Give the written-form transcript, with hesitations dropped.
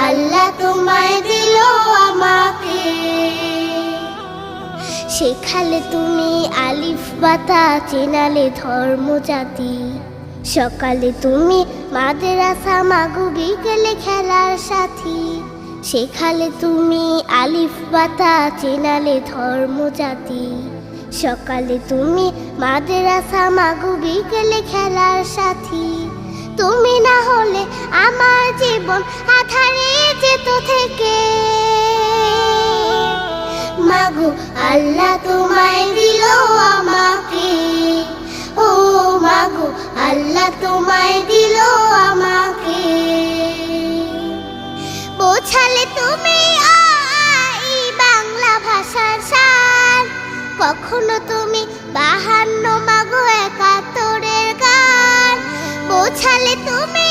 আল্লাহ তোমায় দিল আমাকে। শেখালে তুমি আলিফ বাতা, চেনালে ধর্ম জাতি। সকালে তুমি মাদ্রাসা, মাগো বিকেলে খেলার সাথী। শেখালে তুমি আলিফ বাতা, চেনালে ধর্ম জাতি। সকালে তুমি মাদ্রাসা, মাগো বিকেলে খেলার সাথী। তুমি না হলে আমার জীবন আধারে যেত থেকে। মাগো আল্লাহ তোমায় দিল আমাকে। ও মাগো আল্লাহ তোমায় দিল আমাকে। বোঝালে তুমি বাংলা ভাষার সার। কখনো তুমি 52 মাগো 71-এর গান। বোঝালে তুমি